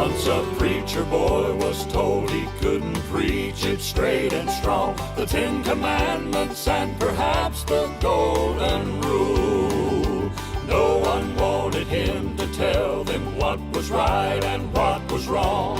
Once a preacher boy was told he couldn't preach it straight and strong. The 10 Commandments and perhaps the Golden Rule. No one wanted him to tell them what was right and what was wrong.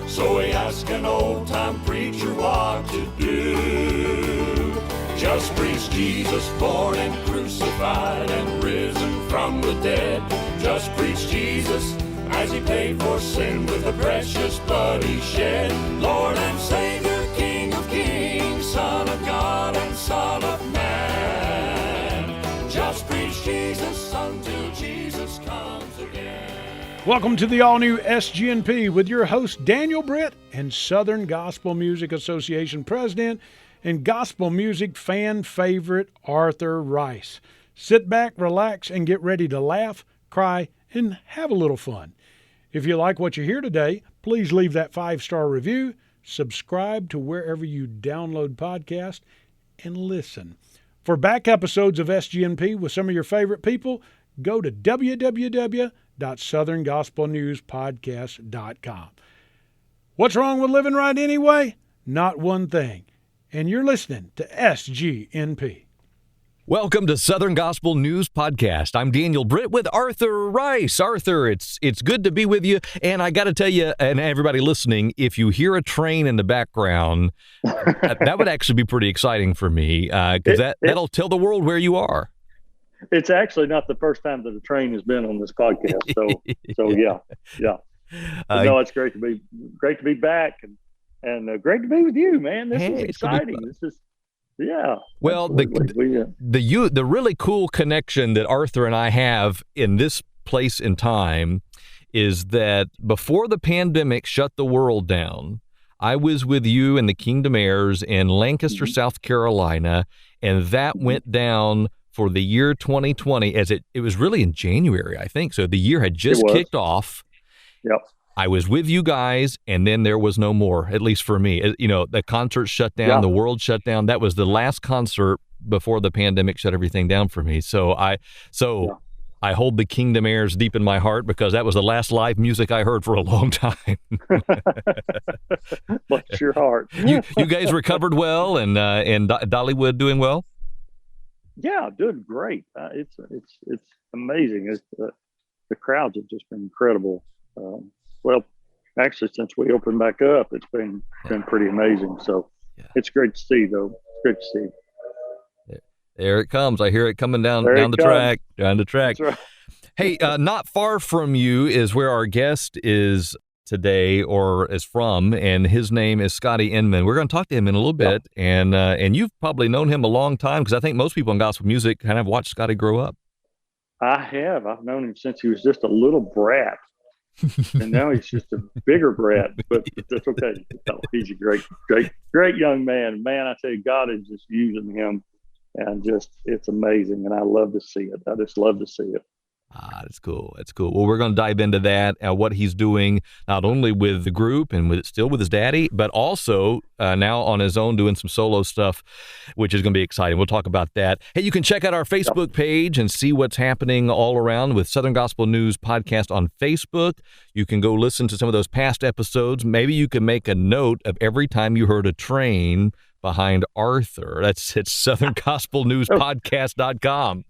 So he asked an old-time preacher what to do. Just preach Jesus, born and crucified and risen from the dead. Just preach Jesus as he paid for sin with the precious blood he shed. Lord and Savior, King of kings, Son of God and Son of man. Just preach Jesus until Jesus comes again. Welcome to the all-new SGNP with your host, Daniel Britt, and Southern Gospel Music Association President and gospel music fan favorite, Arthur Rice. Sit back, relax, and get ready to laugh, cry, and have a little fun. If you like what you hear today, please leave that 5-star review, subscribe to wherever you download podcasts, and listen. For back episodes of SGNP with some of your favorite people, go to www.southerngospelnewspodcast.com. What's wrong with living right anyway? Not one thing. And you're listening to SGNP. Welcome to Southern Gospel News Podcast. I'm Daniel Britt with Arthur Rice. Arthur, it's good to be with you. And I got to tell you, and everybody listening, if you hear a train in the background, that would actually be pretty exciting for me because that'll tell the world where you are. It's actually not the first time that a train has been on this podcast. So yeah. No, it's great to be back and great to be with you, man. This is exciting. This is. Yeah. Well, the really cool connection that Arthur and I have in this place and time is that before the pandemic shut the world down, I was with you and the Kingdom Heirs in Lancaster, South Carolina, and that went down for the year 2020 as it was really in January, I think. So the year had just kicked off. Yep. I was with you guys, and then there was no more, at least for me. You know, the concert shut down, the world shut down. That was the last concert before the pandemic shut everything down for me. So I hold the Kingdom Heirs deep in my heart because that was the last live music I heard for a long time. Bless your heart. You guys recovered well, and Dollywood doing well? Yeah, doing great. It's amazing. The crowds have just been incredible. Well, actually, since we opened back up, it's been pretty amazing. So It's great to see, though. It's great to see. There it comes. I hear it coming down the track. Down the track. That's right. Hey, not far from you is where our guest is today, or is from, and his name is Scotty Inman. We're going to talk to him in a little bit, and you've probably known him a long time because I think most people in gospel music kind of watched Scotty grow up. I have. I've known him since he was just a little brat. And now he's just a bigger brat, but that's okay. He's a great young man. Man, I tell you, God is just using him, and it's amazing. And I love to see it. I just love to see it. That's cool. That's cool. Well, we're going to dive into that, what he's doing, not only with the group and still with his daddy, but also now on his own doing some solo stuff, which is going to be exciting. We'll talk about that. Hey, you can check out our Facebook page and see what's happening all around with Southern Gospel News Podcast on Facebook. You can go listen to some of those past episodes. Maybe you can make a note of every time you heard a train behind Arthur. It's southerngospelnewspodcast.com.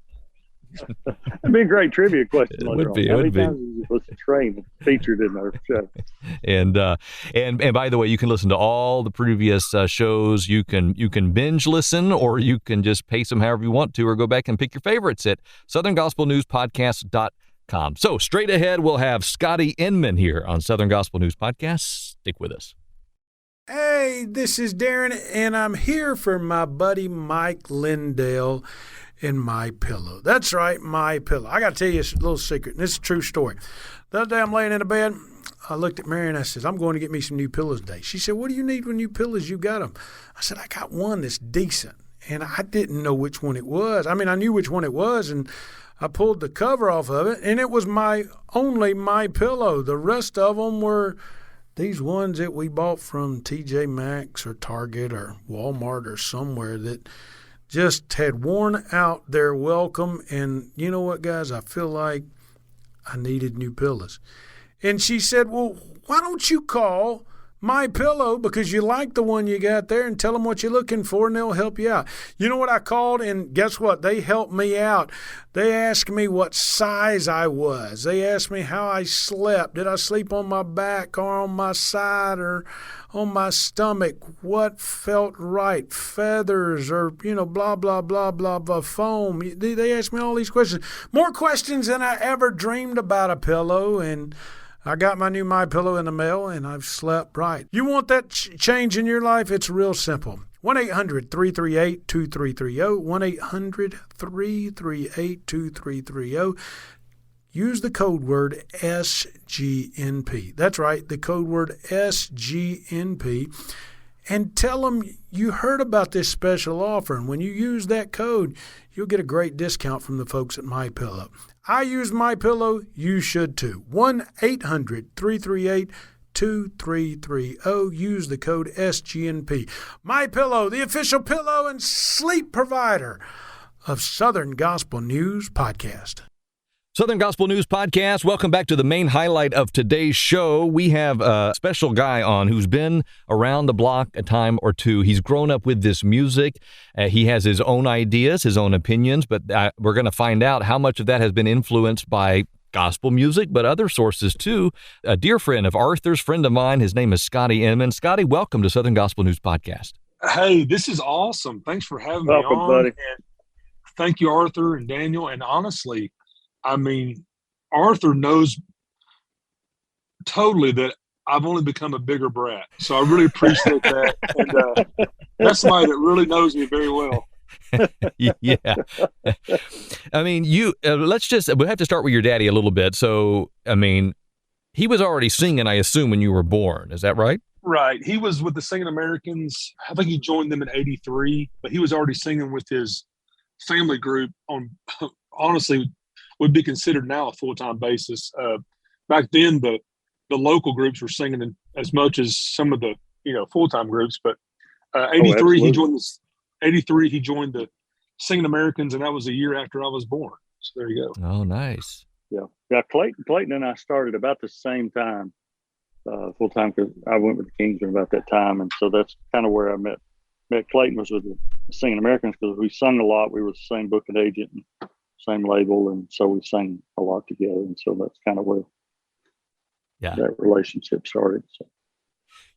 That'd be a great trivia question. It would be. How many times was the train featured in our show? And by the way, you can listen to all the previous shows. You can binge listen, or you can just pace them however you want to, or go back and pick your favorites at southerngospelnewspodcast.com. So straight ahead, we'll have Scotty Inman here on Southern Gospel News Podcast. Stick with us. Hey, this is Darren, and I'm here for my buddy Mike Lindell and My Pillow. That's right, My Pillow. I got to tell you a little secret, and this is a true story. The other day I'm laying in the bed, I looked at Mary and I said, I'm going to get me some new pillows today. She said, what do you need with new pillows? You got them. I said, I got one that's decent, and I didn't know which one it was. I mean, I knew which one it was, and I pulled the cover off of it, and it was only My Pillow. The rest of them were these ones that we bought from TJ Maxx or Target or Walmart or somewhere that just had worn out their welcome. And you know what, guys? I feel like I needed new pillows. And she said, well, why don't you call My Pillow, because you like the one you got there, and tell them what you're looking for, and they'll help you out. You know what, I called, and guess what? They helped me out. They asked me what size I was. They asked me how I slept. Did I sleep on my back or on my side or on my stomach? What felt right? Feathers or, blah, blah, blah, blah, blah, foam. They asked me all these questions. More questions than I ever dreamed about a pillow, and I got my new My Pillow in the mail, and I've slept right. You want that change in your life? It's real simple. 1-800-338-2330. 1-800-338-2330. Use the code word SGNP. That's right, the code word SGNP. And tell them you heard about this special offer. And when you use that code, you'll get a great discount from the folks at My Pillow. I use My Pillow. You should too. 1-800-338-2330. Use the code SGNP. My Pillow, the official pillow and sleep provider of Southern Gospel News Podcast. Southern Gospel News Podcast. Welcome back to the main highlight of today's show. We have a special guy on who's been around the block a time or two. He's grown up with this music. He has his own ideas, his own opinions, but we're going to find out how much of that has been influenced by gospel music, but other sources too. A dear friend of Arthur's, friend of mine, his name is Scotty Inman. Scotty, welcome to Southern Gospel News Podcast. Hey, this is awesome. Thanks for having me Welcome, on. buddy. And thank you, Arthur and Daniel. And honestly, Arthur knows totally that I've only become a bigger brat. So I really appreciate that. And that's somebody that really knows me very well. Yeah. We'll have to start with your daddy a little bit. So, he was already singing, I assume, when you were born. Is that right? Right. He was with the Singing Americans. I think he joined them in '83, but he was already singing with his family group on, honestly, would be considered now a full-time basis. Back then, the local groups were singing as much as some of the full-time groups. But '83 he joined this. '83 he joined the Singing Americans, and that was a year after I was born. So there you go. Oh, nice. Yeah. Clayton and I started about the same time, full-time, because I went with the Kingsmen about that time, and so that's kind of where I met Clayton. Was with the Singing Americans, because we sung a lot. We were the same booking agent and same label, and so we sang a lot together, and so that's kind of where that relationship started. So.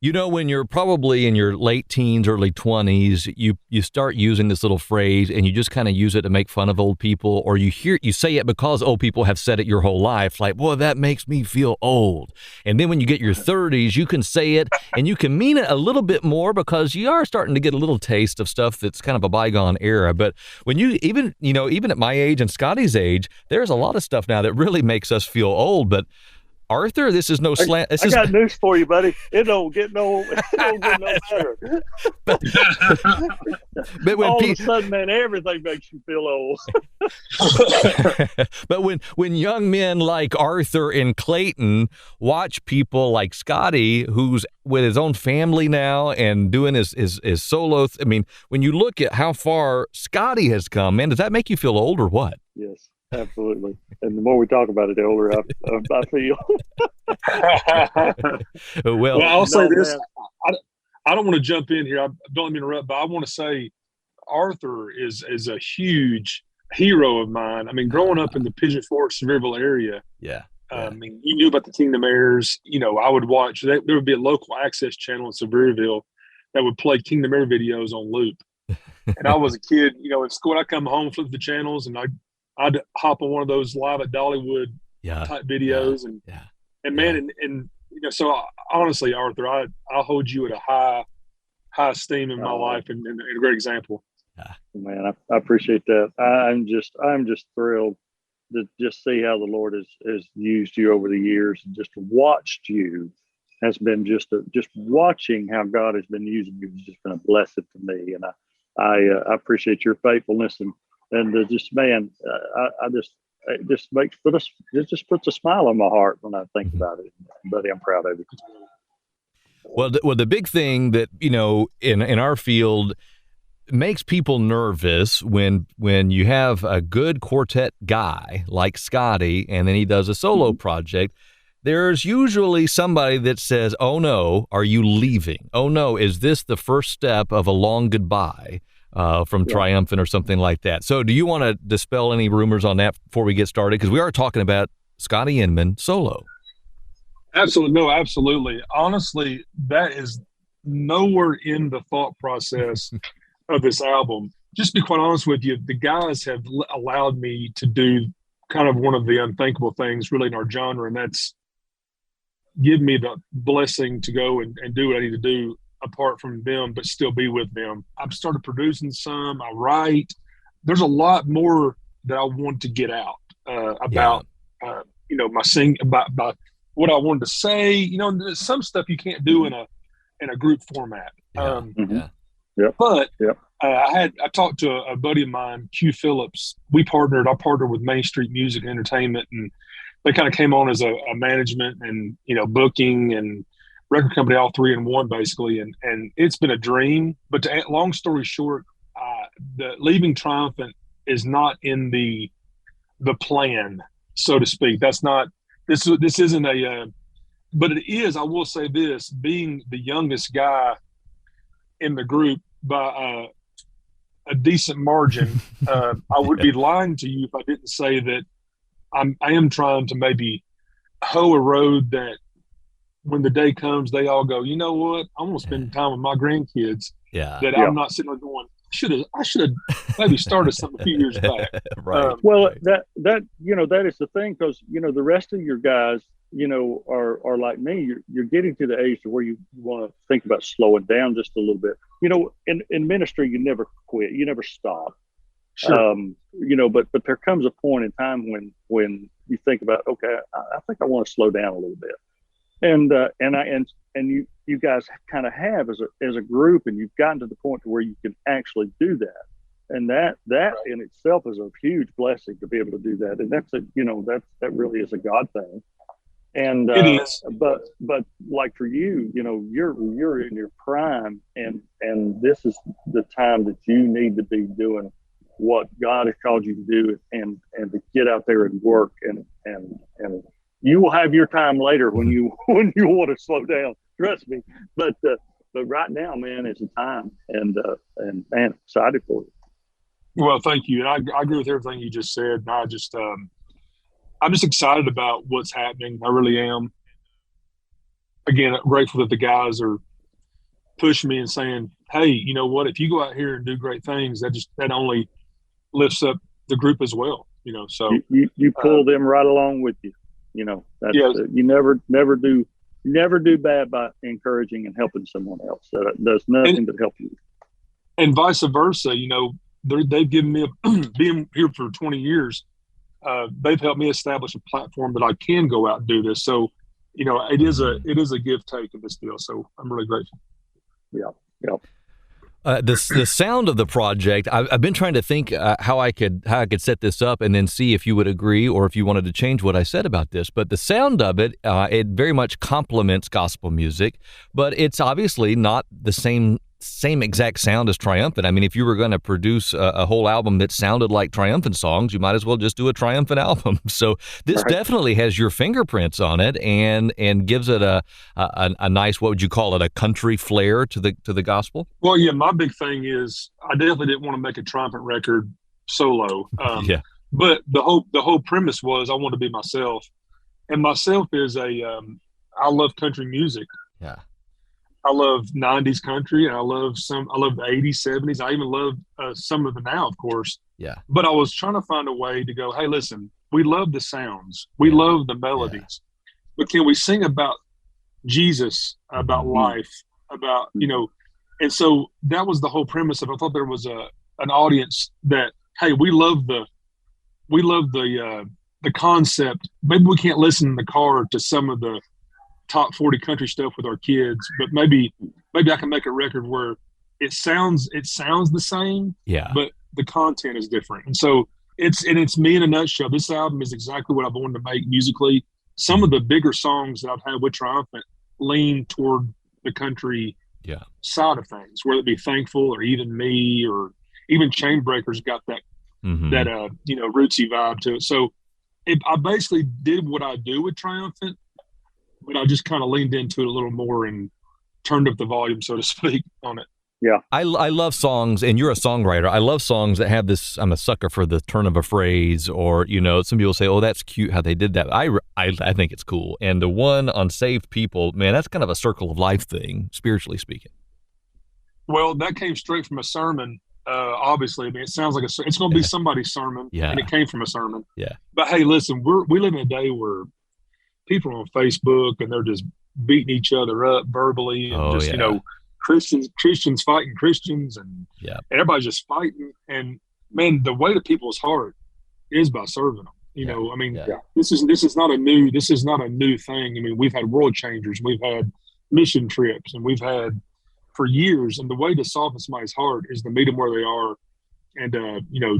When you're probably in your late teens, early 20s, you start using this little phrase, and you just kind of use it to make fun of old people, or you say it because old people have said it your whole life, like, boy, that makes me feel old. And then when you get your 30s, you can say it, and you can mean it a little bit more, because you are starting to get a little taste of stuff that's kind of a bygone era. But when even at my age and Scotty's age, there's a lot of stuff now that really makes us feel old. But Arthur, this is no slant. I got news for you, buddy. It don't get no better. But when all of a sudden, man, everything makes you feel old. But when young men like Arthur and Clayton watch people like Scotty, who's with his own family now and doing his solo, when you look at how far Scotty has come, man, does that make you feel old or what? Yes. Absolutely. And the more we talk about it, the older I feel. Well, I'll say this. I don't want to jump in here. I don't let me interrupt, but I want to say Arthur is a huge hero of mine. Growing up in the Pigeon Forge, Sevierville area. Yeah. You knew about the Kingdom Heirs. I would watch. There would be a local access channel in Sevierville that would play Kingdom Heir videos on loop. And I was a kid, in school, I'd come home, flip the channels, and I'd hop on one of those live at Dollywood type videos. So honestly, Arthur, I hold you at a high esteem in my life and a great example. Man, I appreciate that. I'm just thrilled to just see how the Lord has used you over the years, and just watched you has been just watching how God has been using you has just been a blessing to me. And I appreciate your faithfulness and just, man, it just puts a smile on my heart when I think about it. Buddy, I'm proud of you. Well, the big thing that, in our field makes people nervous when you have a good quartet guy like Scotty, and then he does a solo project, there's usually somebody that says, "Oh no, are you leaving? Oh no, is this the first step of a long goodbye from Triumphant or something like that?" So do you want to dispel any rumors on that before we get started? Because we are talking about Scotty Inman solo. Absolutely. No, absolutely. Honestly, that is nowhere in the thought process of this album. Just to be quite honest with you, the guys have allowed me to do kind of one of the unthinkable things really in our genre, and that's give me the blessing to go and do what I need to do apart from them, but still be with them. I've started producing some, I write. There's a lot more that I want to get out about, my sing, about what I wanted to say. There's some stuff you can't do in a group format. But I talked to a buddy of mine, Q Phillips. I partnered with Main Street Music and Entertainment, and they kind of came on as a management and, booking and record company, all three in one basically. And it's been a dream, but long story short, the leaving Triumphant is not in the plan, so to speak. That's not, this isn't but it is, I will say this, being the youngest guy in the group by a decent margin, I would be lying to you if I didn't say that I am trying to maybe hoe a road that when the day comes, they all go, you know what, I'm going to spend time with my grandkids. I'm not sitting there going, I should have maybe started something a few years back. Right. That is the thing, because, the rest of your guys, are like me. You're getting to the age where you want to think about slowing down just a little bit. In ministry, you never quit, you never stop. Sure. But there comes a point in time when you think about, okay, I think I want to slow down a little bit, and you guys kind of have as a group, and you've gotten to the point to where you can actually do that, and that in itself is a huge blessing to be able to do that, and that really is a God thing. And it is. But like for you, you're in your prime, and this is the time that you need to be doing what God has called you to do, and to get out there and work, and you will have your time later when you want to slow down. Trust me. But right now, man, it's a time, and man, I'm excited for you. Well, thank you, and I agree with everything you just said. And I'm just excited about what's happening. I really am. Again, I'm grateful that the guys are pushing me and saying, "Hey, you know what? If you go out here and do great things, that only lifts up the group as well." So you pull them right along with you. That's you never do bad by encouraging and helping someone else. That does nothing but help you. And vice versa. They've given me being here for 20 years. They've helped me establish a platform that I can go out and do this. So, it is a give take in this deal. So I'm really grateful. Yeah. The sound of the project, I've been trying to think how I could set this up and then see if you would agree or if you wanted to change what I said about this. But the sound of it, it very much complements gospel music, but it's obviously not the same exact sound as Triumphant. I mean, if you were going to produce a whole album that sounded like Triumphant songs, you might as well just do a Triumphant album. So this definitely has your fingerprints on it, and gives it a nice, what would you call it, a country flair to the gospel. Well, yeah, my big thing is I definitely didn't want to make a Triumphant record solo. But the whole premise was I want to be myself, and myself is I love country music. Yeah. I love 90s country, and I love the 80s, 70s. I even love some of the now, of course. Yeah. But I was trying to find a way to go, hey, listen, we love the sounds. We love the melodies. But can we sing about Jesus, about life, about, and so that was the whole premise of, I thought there was an audience that, hey, we love the concept. Maybe we can't listen in the car to some of the top 40 country stuff with our kids, but maybe I can make a record where it sounds the same, but the content is different. And so it's me in a nutshell. This album is exactly what I've wanted to make musically. Some of the bigger songs that I've had with Triumphant lean toward the country side of things, whether it be Thankful or Even Me, or even Chainbreakers got that rootsy vibe to it. So I basically did what I do with Triumphant, but I just kind of leaned into it a little more and turned up the volume, so to speak, on it. Yeah. I love songs, and you're a songwriter. I love songs that have this. I'm a sucker for the turn of a phrase, or some people say, "Oh, that's cute how they did that." I think it's cool. And the one on "Saved People," man, that's kind of a circle of life thing, spiritually speaking. Well, that came straight from a sermon. Obviously, I mean, it sounds like it's going to be somebody's sermon, and it came from a sermon. Yeah. But hey, listen, we live in a day where people are on Facebook and they're just beating each other up verbally, and Christians fighting Christians, and everybody's just fighting. And man, the way to people's heart is by serving them. I mean, this is not a new thing. I mean, we've had world changers, we've had mission trips, and we've had for years. And the way to soften somebody's heart is to meet them where they are, and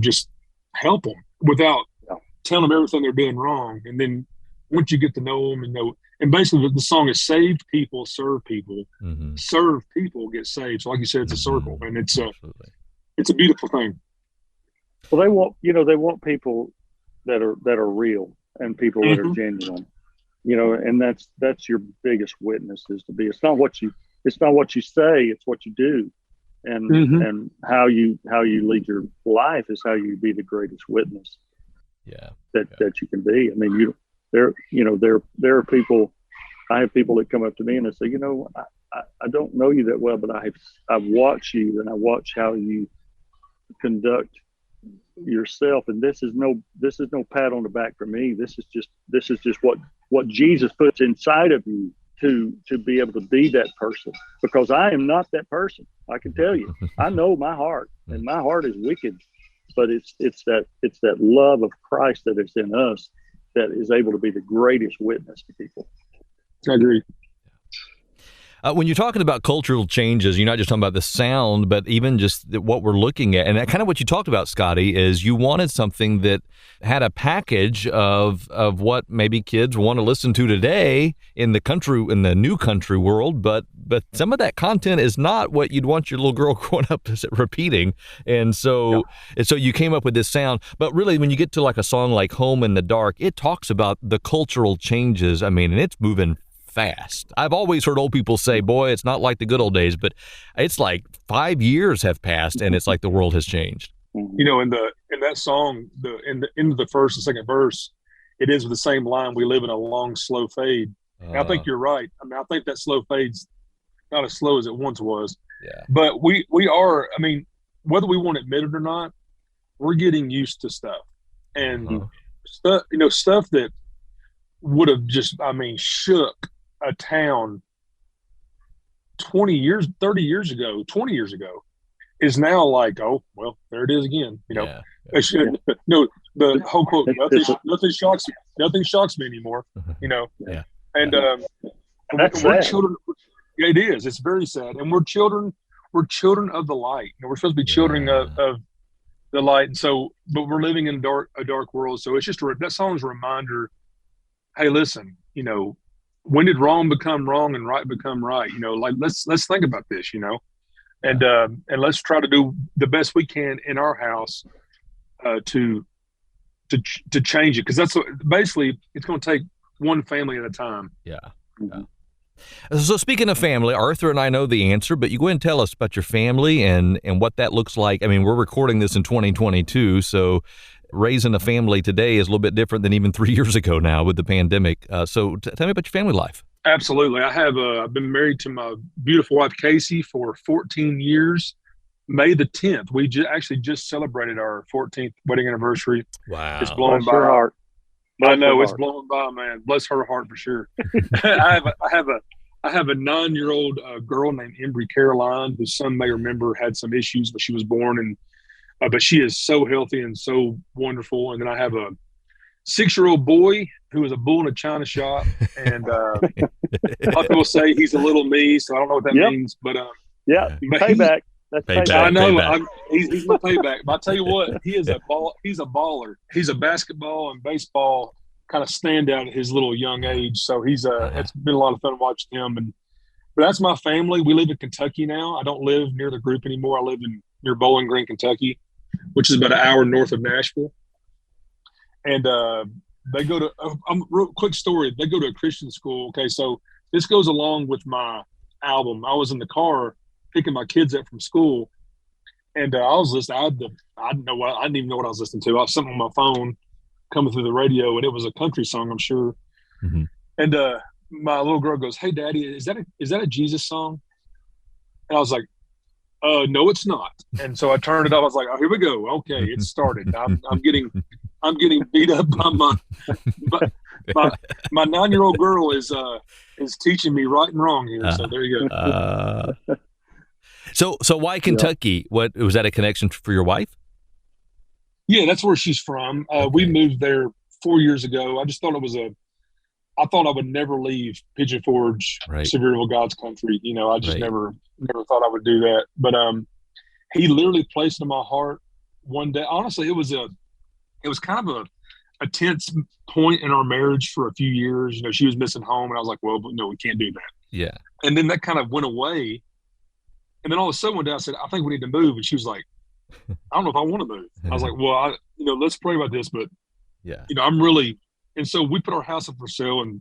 just help them without telling them everything they're doing wrong. And then once you get to know them, and basically the song is saved people serve people, serve people get saved. So like you said, it's a circle, and it's a beautiful thing. Well, they want people that are real and people that are genuine, and that's your biggest witness is to be. It's not what you say, it's what you do, and how you lead your life is how you be the greatest witness. That you can be. I mean, there are people. I have people that come up to me and they say, I don't know you that well, but I've watched you, and I watch how you conduct yourself, and this is no pat on the back for me. This is just what Jesus puts inside of you to be able to be that person, because I am not that person. I can tell you, I know my heart, and my heart is wicked, but it's that love of Christ that is in us that is able to be the greatest witness to people. I agree. When you're talking about cultural changes, you're not just talking about the sound, but even just what we're looking at. And that kind of what you talked about, Scotty, is you wanted something that had a package of what maybe kids want to listen to today in the new country world, but some of that content is not what you'd want your little girl growing up repeating. And so you came up with this sound. But really, when you get to like a song like Home in the Dark, it talks about the cultural changes. I mean, and it's moving fast. I've always heard old people say, boy, it's not like the good old days, but it's like 5 years have passed and it's like the world has changed. In that song, in the end of the first and second verse, it ends with the same line, we live in a long, slow fade. And I think you're right. I mean, I think that slow fade's not as slow as it once was. Yeah. But we are, I mean, whether we want to admit it or not, we're getting used to stuff. And stuff that would have just, shook a town 20 years ago is now like, oh, well, there it is again. The whole quote, nothing shocks me anymore, And we're children. It is. It's very sad. And we're children of the light. We're supposed to be children of the light. And so, but we're living in a dark world. So it's just that song's a reminder. Hey, listen, when did wrong become wrong and right become right? Like let's think about this, and let's try to do the best we can in our house to change it, because that's basically it's going to take one family at a time. Yeah. So speaking of family, Arthur and I know the answer, but you go ahead and tell us about your family and what that looks like. I mean, we're recording this in 2022, so raising a family today is a little bit different than even 3 years ago now with the pandemic. So tell me about your family life. Absolutely. I've been married to my beautiful wife, Casey, for 14 years. May the 10th, we actually just celebrated our 14th wedding anniversary. Wow. It's blowing by. Her heart. I know, it's blowing by, man. Bless her heart for sure. I have a 9-year-old girl named Embry Caroline, who some may remember had some issues when she was born, and but she is so healthy and so wonderful. And then I have a 6-year-old boy who is a bull in a china shop, and a lot of people say he's a little me, so I don't know what that means, but payback. That's payback. I know. He's my payback. But I tell you what, he is a ball. He's a baller. He's a basketball and baseball kind of standout at his little young age. So it's been a lot of fun watching him. But that's my family. We live in Kentucky now. I don't live near the group anymore. I live near Bowling Green, Kentucky, which is about an hour north of Nashville. And They go to real quick story. They go to a Christian school. Okay, so this goes along with my album. I was in the car picking my kids up from school, and I was listening. I didn't even know what I was listening to. I was something on my phone coming through the radio, and it was a country song, I'm sure. Mm-hmm. And my little girl goes, "Hey, Daddy, is that a Jesus song?" And I was like, "No, it's not." And so I turned it up. I was like, "Oh, here we go. Okay, it started. I'm getting beat up by my 9-year-old girl is teaching me right and wrong here." So there you go. So why Kentucky? What was that a connection for your wife? Yeah, that's where she's from. We moved there 4 years ago. I just thought I thought I would never leave Pigeon Forge, Right. Sevierville, God's country. I just Right. never thought I would do that. But he literally placed in my heart one day. Honestly, it was kind of a tense point in our marriage for a few years. She was missing home, and I was like, well, no, we can't do that. Yeah. And then that kind of went away. And then all of a sudden one day I said, I think we need to move. And she was like, I don't know if I want to move. I was like, well, let's pray about this. But, Yeah. I'm really – and so we put our house up for sale, and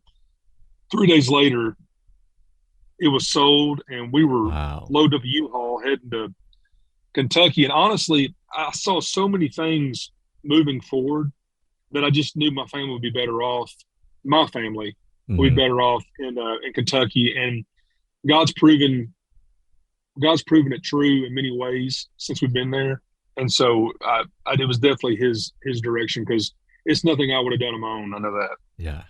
3 days later it was sold, and we were loaded up a U-Haul heading to Kentucky. And honestly, I saw so many things moving forward that I just knew my family would be better off. My family would be better off in Kentucky. And God's proven it true in many ways since we've been there. And so it was definitely his direction, because it's nothing I would have done on my own. I know that. Yeah.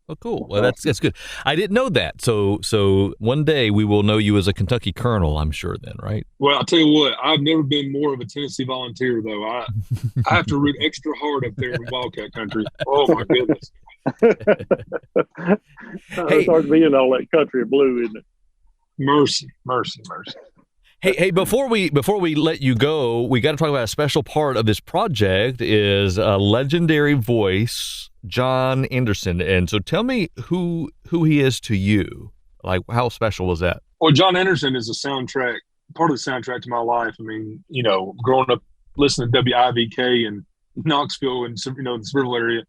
Well, cool. Well, that's good. I didn't know that. So one day we will know you as a Kentucky Colonel, I'm sure then, right? Well, I'll tell you what, I've never been more of a Tennessee volunteer, though. I have to root extra hard up there in Wildcat country. Oh, my goodness. It's hard to be in all that country of blue, isn't it? Mercy. Hey! Before we let you go, we got to talk about a special part of this project. Is a legendary voice, John Anderson, and so tell me who he is to you. Like, how special was that? Well, John Anderson is part of the soundtrack to my life. I mean, growing up listening to WIVK in Knoxville and the Sevierville area,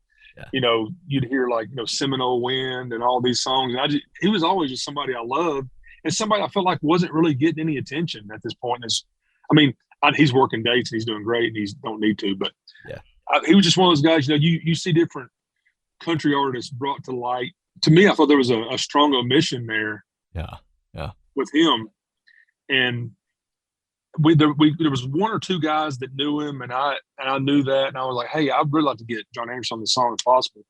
you'd hear Seminole Wind and all these songs. And he was always just somebody I loved. And somebody I felt like wasn't really getting any attention at this point. He's working dates and he's doing great, and he don't need to. But he was just one of those guys. You see different country artists brought to light. To me, I thought there was a strong omission there. Yeah. With him, and there was one or two guys that knew him, and I knew that, and I was like, hey, I'd really like to get John Anderson on the song if possible.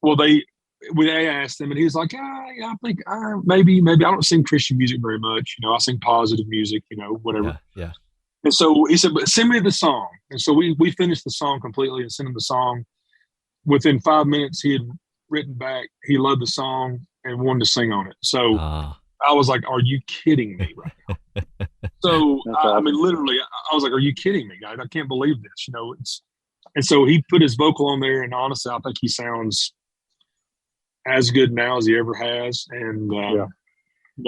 Well, I asked him, and he was like, I think maybe I don't sing Christian music very much. I sing positive music, whatever. Yeah. And so he said, but send me the song. And so we finished the song completely and sent him the song. Within 5 minutes, he had written back, he loved the song and wanted to sing on it. So I was like, are you kidding me right now? So, literally, I was like, are you kidding me, guys? I can't believe this. And so he put his vocal on there, and honestly, I think he sounds as good now as he ever has. And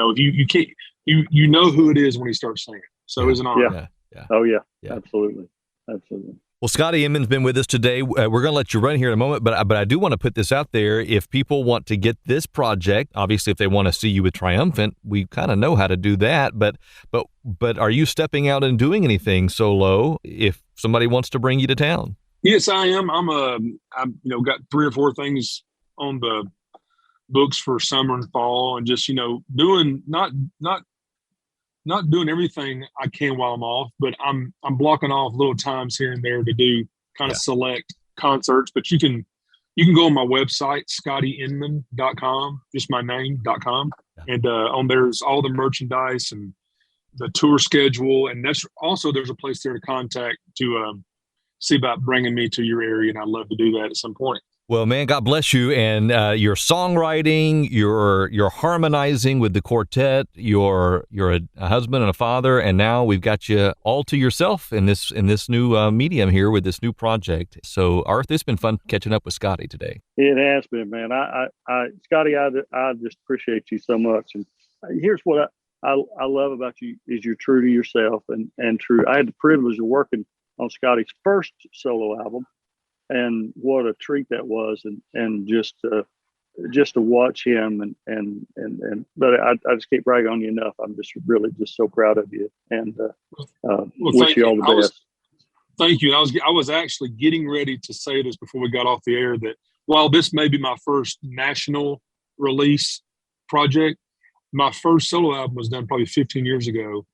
you can't, you know who it is when he starts singing. So it was an honor. Yeah. Oh yeah. Absolutely. Well, Scotty Inman's been with us today. We're going to let you run here in a moment, but I do want to put this out there. If people want to get this project, obviously, if they want to see you with Triumphant, we kind of know how to do that. But are you stepping out and doing anything solo if somebody wants to bring you to town? Yes, I am. I've got 3 or 4 things on the books for summer and fall, and just doing not doing everything I can while I'm off, but I'm blocking off little times here and there to do kind of select concerts. But you can go on my website, scottyinman.com, just my name.com, and on there's all the merchandise and the tour schedule, and there's a place there to contact to see about bringing me to your area, and I'd love to do that at some point. Well, man, God bless you. And your songwriting, your harmonizing with the quartet, you're a husband and a father, and now we've got you all to yourself in this new medium here with this new project. So, Arthur, it's been fun catching up with Scotty today. It has been, man. Scotty, I just appreciate you so much. And here's what I love about you is you're true to yourself and true. I had the privilege of working on Scotty's first solo album. and what a treat that was, and just to watch him and but I just can't brag on you enough. I'm just really just so proud of you, and wish you all the best. Thank you. I was actually getting ready to say this before we got off the air, that while this may be my first national release project, my first solo album was done probably 15 years ago.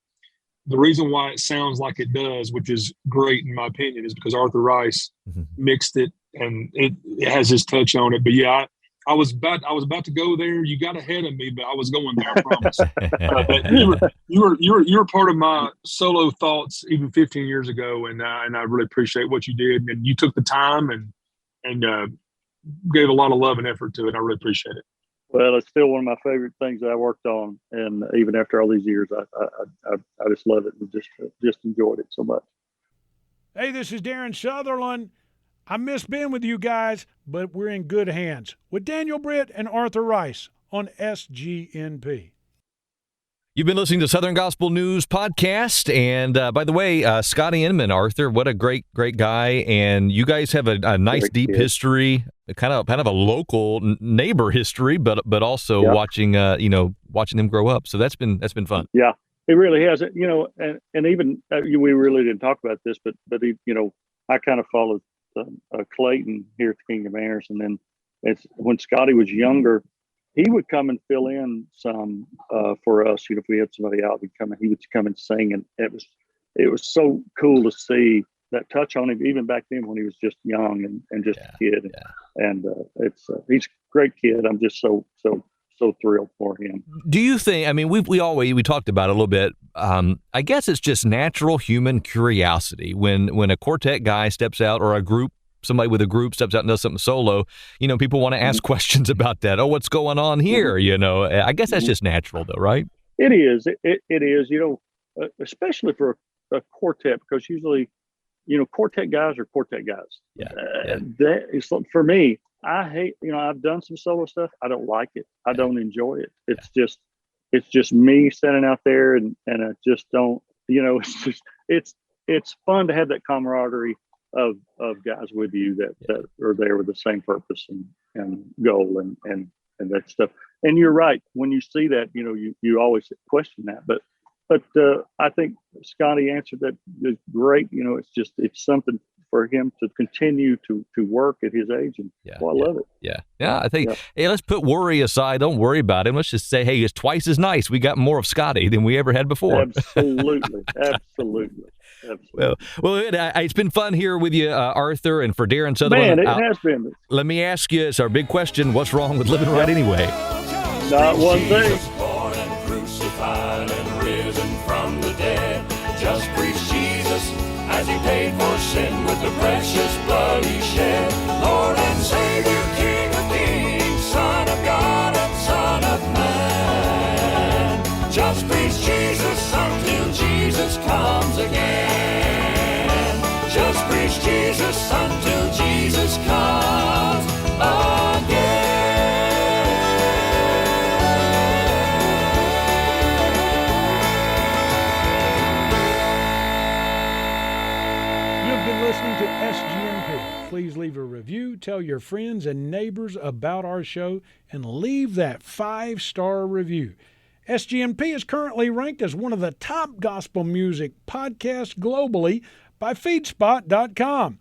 The reason why it sounds like it does, which is great in my opinion, is because Arthur Rice mixed it, and it has his touch on it. But yeah, I was about to go there. You got ahead of me, but I was going there. I promise. But you were part of my solo thoughts even 15 years ago, and I really appreciate what you did, and you took the time and gave a lot of love and effort to it. I really appreciate it. Well, it's still one of my favorite things that I worked on, and even after all these years, I just love it and just enjoyed it so much. Hey, this is Darren Sutherland. I miss being with you guys, but we're in good hands with Daniel Britt and Arthur Rice on SGNP. You've been listening to Southern Gospel News Podcast, and by the way, Scotty Inman, Arthur, what a great guy, and you guys have a nice deep history, kind of a local neighbor history, but also watching them grow up. So that's been fun. Yeah, it really has. And even we really didn't talk about this, but I kind of followed Clayton here at the Kingdom Heirs, and then when Scotty was younger, he would come and fill in some for us. If we had somebody out, he would come and sing, and it was so cool to see that touch on him, even back then when he was just young and just a kid. Yeah. And he's a great kid. I'm just so thrilled for him. Do you think? I mean, we talked about it a little bit. I guess it's just natural human curiosity when a quartet guy steps out, or somebody with a group steps out and does something solo, people want to ask questions about that. Oh, what's going on here? I guess that's just natural though, right? It is. It is, especially for a quartet, because usually, quartet guys are quartet guys. Yeah. That is, for me, I hate, I've done some solo stuff. I don't like it. I don't enjoy it. It's just me standing out there and I just don't, it's fun to have that camaraderie of guys with you that are there with the same purpose and goal and that stuff. And you're right. When you see that, you always question that, but I think Scotty answered that great. It's something for him to continue to work at his age, and I love it. Yeah. I think hey, let's put worry aside. Don't worry about him. Let's just say, hey, it's twice as nice. We got more of Scotty than we ever had before. Absolutely. Well, it's been fun here with you, Arthur, and for Darren Sutherland. Man, it has been. Let me ask you, it's our big question: what's wrong with living right anyway? Not one thing. Jesus born and crucified and risen from the dead. Just preach Jesus as he paid for sin with the precious blood he shed. Lord and Savior, King of Kings, Son of God and Son of Man. Just preach Jesus until Jesus comes again. Just preach Jesus until Jesus comes again. Listening to SGNP. Please leave a review, tell your friends and neighbors about our show, and leave that 5-star review. SGNP is currently ranked as one of the top gospel music podcasts globally by feedspot.com.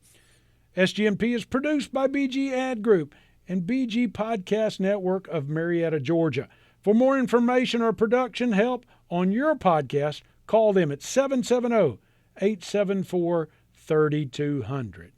SGNP is produced by BG Ad Group and BG Podcast Network of Marietta, Georgia. For more information or production help on your podcast, call them at 770-874-3200.